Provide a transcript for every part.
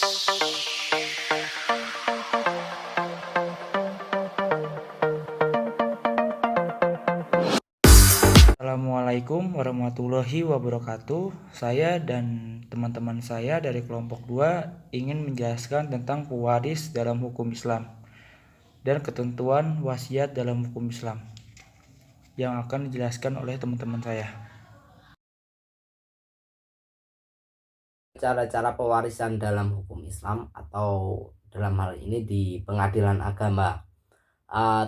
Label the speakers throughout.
Speaker 1: Assalamualaikum warahmatullahi wabarakatuh. Saya dan teman-teman saya dari kelompok 2 ingin menjelaskan tentang pewaris dalam hukum Islam dan ketentuan wasiat dalam hukum Islam yang akan dijelaskan oleh teman-teman saya.
Speaker 2: Cara-cara pewarisan dalam hukum Islam atau dalam hal ini di pengadilan agama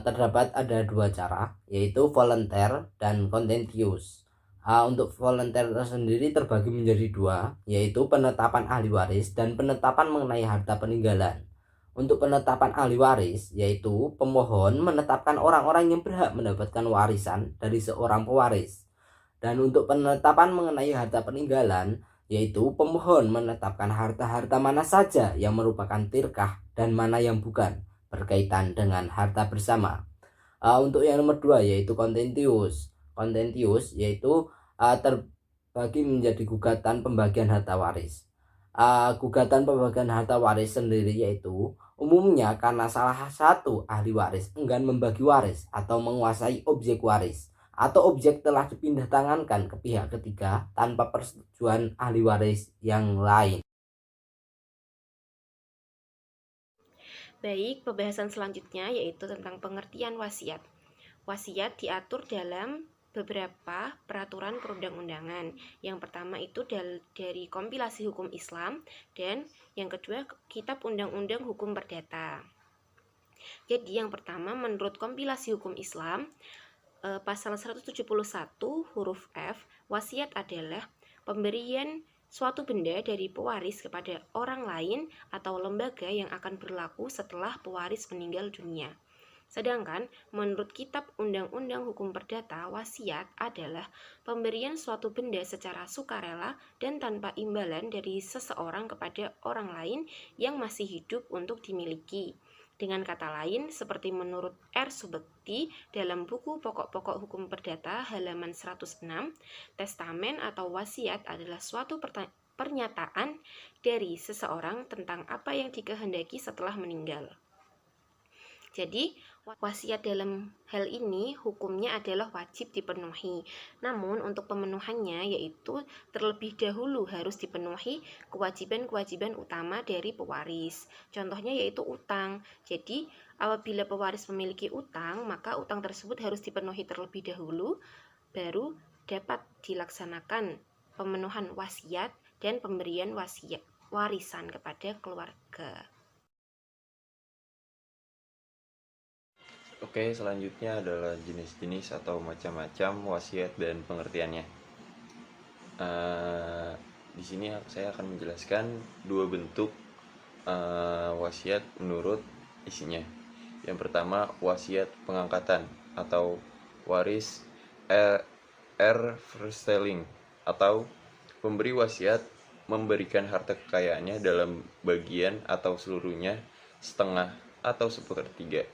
Speaker 2: terdapat ada dua cara, yaitu volunteer dan contentious. Untuk volunteer sendiri terbagi menjadi dua, yaitu penetapan ahli waris dan penetapan mengenai harta peninggalan. Untuk penetapan ahli waris, yaitu pemohon menetapkan orang-orang yang berhak mendapatkan warisan dari seorang pewaris. Dan untuk penetapan mengenai harta peninggalan, yaitu pemohon menetapkan harta-harta mana saja yang merupakan tirkah dan mana yang bukan berkaitan dengan harta bersama. Untuk yang nomor 2 yaitu contentious. Contentious yaitu terbagi menjadi gugatan pembagian harta waris. Gugatan pembagian harta waris sendiri yaitu umumnya karena salah satu ahli waris enggan membagi waris atau menguasai objek waris, atau objek telah dipindah tangankan ke pihak ketiga tanpa persetujuan ahli waris yang lain.
Speaker 3: Baik, pembahasan selanjutnya yaitu tentang pengertian wasiat. Wasiat diatur dalam beberapa peraturan perundang-undangan. Yang pertama itu dari kompilasi hukum Islam, dan yang kedua kitab undang-undang hukum perdata. Jadi yang pertama, menurut kompilasi hukum Islam, pasal 171 huruf F, wasiat adalah pemberian suatu benda dari pewaris kepada orang lain atau lembaga yang akan berlaku setelah pewaris meninggal dunia. Sedangkan menurut kitab undang-undang hukum perdata, wasiat adalah pemberian suatu benda secara sukarela dan tanpa imbalan dari seseorang kepada orang lain yang masih hidup untuk dimiliki. Dengan kata lain, seperti menurut R. Subekti dalam buku Pokok-pokok Hukum Perdata halaman 106, testamen atau wasiat adalah suatu pernyataan dari seseorang tentang apa yang dikehendaki setelah meninggal. Jadi, wasiat dalam hal ini hukumnya adalah wajib dipenuhi. Namun, untuk pemenuhannya yaitu terlebih dahulu harus dipenuhi kewajiban-kewajiban utama dari pewaris. Contohnya yaitu utang. Jadi, apabila pewaris memiliki utang, maka utang tersebut harus dipenuhi terlebih dahulu, baru dapat dilaksanakan pemenuhan wasiat dan pemberian warisan kepada keluarga.
Speaker 4: Oke, selanjutnya adalah jenis-jenis atau macam-macam wasiat dan pengertiannya. Di sini saya akan menjelaskan dua bentuk wasiat menurut isinya. Yang pertama, wasiat pengangkatan atau waris erfstelling, atau pemberi wasiat memberikan harta kekayaannya dalam bagian atau seluruhnya, setengah atau sepertiga.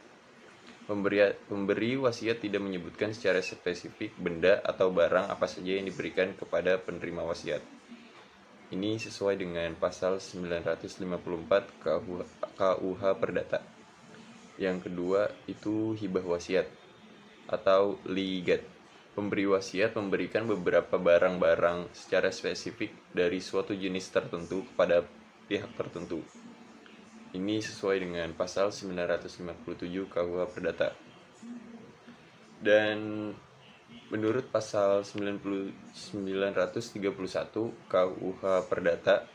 Speaker 4: Pemberi wasiat tidak menyebutkan secara spesifik benda atau barang apa saja yang diberikan kepada penerima wasiat. Ini sesuai dengan pasal 954 KUH Perdata. Yang kedua itu hibah wasiat atau ligat. Pemberi wasiat memberikan beberapa barang-barang secara spesifik dari suatu jenis tertentu kepada pihak tertentu. Ini sesuai dengan pasal 957 KUH Perdata. Dan menurut pasal 931 KUH Perdata,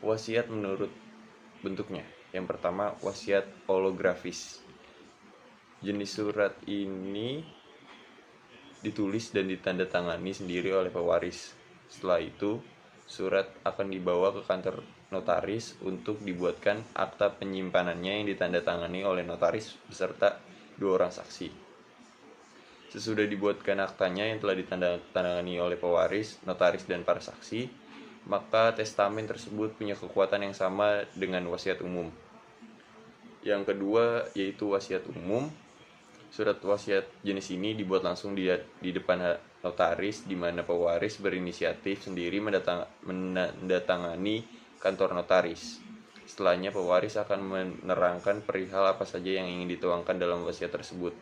Speaker 4: wasiat menurut bentuknya. Yang pertama, wasiat holografis. Jenis surat ini ditulis dan ditandatangani sendiri oleh pewaris. Setelah itu, surat akan dibawa ke kantor notaris untuk dibuatkan akta penyimpanannya yang ditandatangani oleh notaris beserta 2 orang saksi. Sesudah dibuatkan aktanya yang telah ditandatangani oleh pewaris, notaris, dan para saksi, maka testamen tersebut punya kekuatan yang sama dengan wasiat umum. Yang kedua yaitu wasiat umum. Surat wasiat jenis ini dibuat langsung di depan notaris, di mana pewaris berinisiatif sendiri mendatangani kantor notaris. Setelahnya, pewaris akan menerangkan perihal apa saja yang ingin dituangkan dalam wasiat tersebut.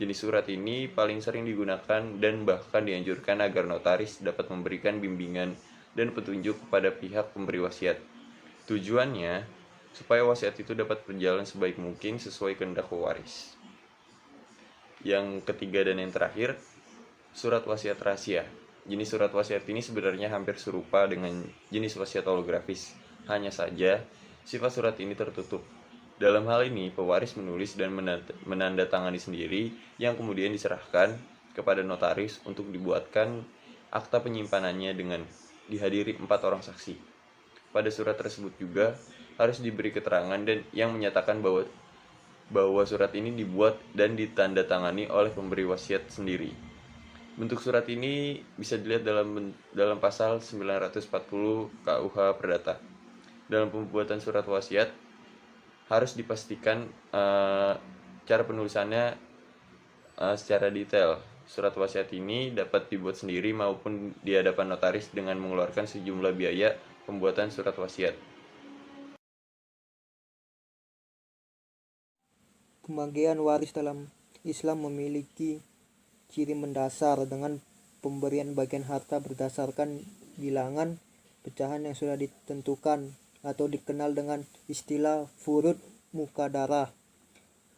Speaker 4: Jenis surat ini paling sering digunakan dan bahkan dianjurkan agar notaris dapat memberikan bimbingan dan petunjuk kepada pihak pemberi wasiat. Tujuannya, supaya wasiat itu dapat berjalan sebaik mungkin sesuai kehendak pewaris. Yang ketiga dan yang terakhir, surat wasiat rahasia. Jenis surat wasiat ini sebenarnya hampir serupa dengan jenis wasiat holografis. Hanya saja, sifat surat ini tertutup. Dalam hal ini, pewaris menulis dan menandatangani sendiri yang kemudian diserahkan kepada notaris untuk dibuatkan akta penyimpanannya dengan dihadiri 4 orang saksi. Pada surat tersebut juga harus diberi keterangan dan yang menyatakan bahwa surat ini dibuat dan ditandatangani oleh pemberi wasiat sendiri. Bentuk surat ini bisa dilihat dalam pasal 940 KUH Perdata. Dalam pembuatan surat wasiat harus dipastikan cara penulisannya secara detail. Surat wasiat ini dapat dibuat sendiri maupun di hadapan notaris dengan mengeluarkan sejumlah biaya pembuatan surat wasiat.
Speaker 5: Pembagian waris dalam Islam memiliki ciri mendasar dengan pemberian bagian harta berdasarkan bilangan pecahan yang sudah ditentukan atau dikenal dengan istilah furud muqaddarah.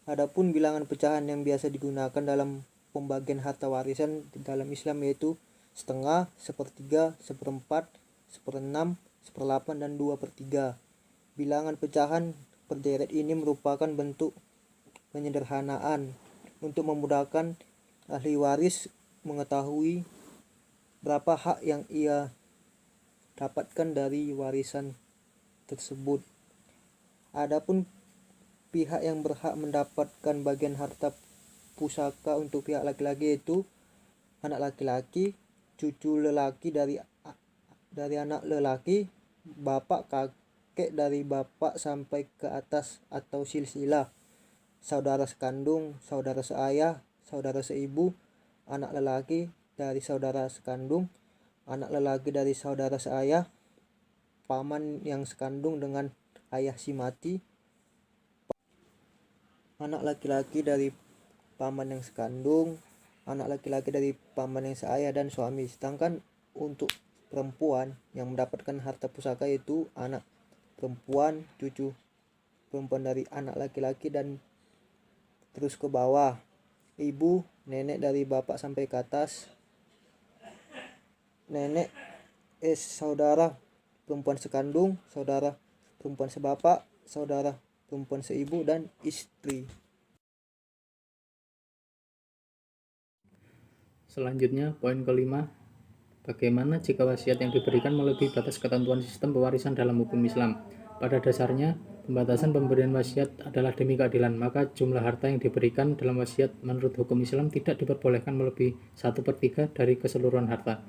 Speaker 5: Adapun bilangan pecahan yang biasa digunakan dalam pembagian harta warisan dalam Islam yaitu setengah, sepertiga, seperempat, seperenam, seperdelapan, dan 2/3. Bilangan pecahan berderet ini merupakan bentuk penyederhanaan untuk memudahkan ahli waris mengetahui berapa hak yang ia dapatkan dari warisan tersebut. Adapun pihak yang berhak mendapatkan bagian harta pusaka untuk pihak laki-laki yaitu anak laki-laki, cucu lelaki dari anak lelaki, bapak kakek dari bapak sampai ke atas atau silsilah, saudara sekandung, saudara seayah, saudara seibu, anak lelaki dari saudara sekandung, anak lelaki dari saudara seayah, paman yang sekandung dengan ayah si mati, anak laki-laki dari paman yang sekandung, anak laki-laki dari paman yang seayah, dan suami. Sedangkan untuk perempuan yang mendapatkan harta pusaka itu anak perempuan, cucu perempuan dari anak laki-laki dan terus ke bawah, ibu, nenek dari bapak sampai ke atas, nenek saudara perempuan sekandung, saudara perempuan sebapak, saudara perempuan seibu, dan istri.
Speaker 6: Selanjutnya, poin kelima, bagaimana jika wasiat yang diberikan melebihi batas ketentuan sistem pewarisan dalam hukum Islam? Pada dasarnya, pembatasan pemberian wasiat adalah demi keadilan, maka jumlah harta yang diberikan dalam wasiat menurut hukum Islam tidak diperbolehkan melebihi 1/3 dari keseluruhan harta.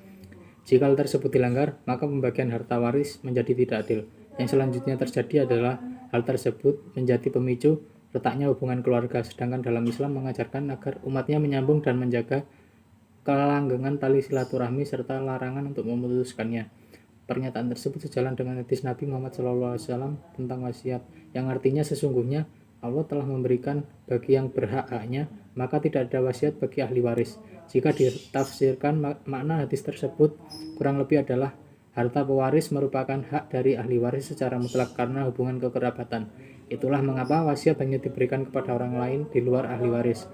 Speaker 6: Jika hal tersebut dilanggar, maka pembagian harta waris menjadi tidak adil. Yang selanjutnya terjadi adalah hal tersebut menjadi pemicu retaknya hubungan keluarga, sedangkan dalam Islam mengajarkan agar umatnya menyambung dan menjaga kelanggengan tali silaturahmi serta larangan untuk memutuskannya. Pernyataan tersebut sejalan dengan hadis Nabi Muhammad SAW tentang wasiat, yang artinya sesungguhnya Allah telah memberikan bagi yang berhak haknya, maka tidak ada wasiat bagi ahli waris. Jika ditafsirkan, makna hadis tersebut kurang lebih adalah harta pewaris merupakan hak dari ahli waris secara mutlak karena hubungan kekerabatan. Itulah mengapa wasiat hanya diberikan kepada orang lain di luar ahli waris.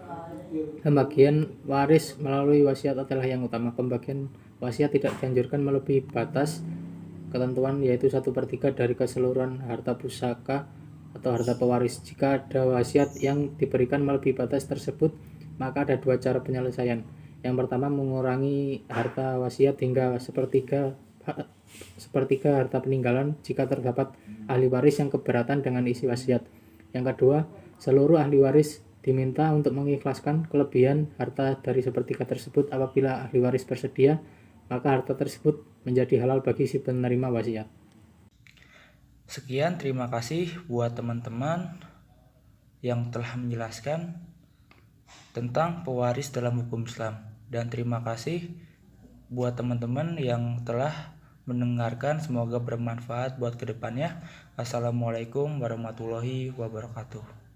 Speaker 6: Pembagian waris melalui wasiat adalah yang utama. Pembagian wasiat tidak dianjurkan melebihi batas ketentuan yaitu 1/3 dari keseluruhan harta pusaka atau harta pewaris. Jika ada wasiat yang diberikan melebihi batas tersebut, maka ada dua cara penyelesaian. Yang pertama, mengurangi harta wasiat hingga sepertiga harta peninggalan jika terdapat ahli waris yang keberatan dengan isi wasiat. Yang kedua, seluruh ahli waris diminta untuk mengikhlaskan kelebihan harta dari sepertiga tersebut. Apabila ahli waris bersedia, maka harta tersebut menjadi halal bagi si penerima wasiat.
Speaker 1: Sekian, terima kasih buat teman-teman yang telah menjelaskan tentang pewaris dalam hukum Islam, dan terima kasih buat teman-teman yang telah mendengarkan, semoga bermanfaat buat kedepannya. Assalamualaikum warahmatullahi wabarakatuh.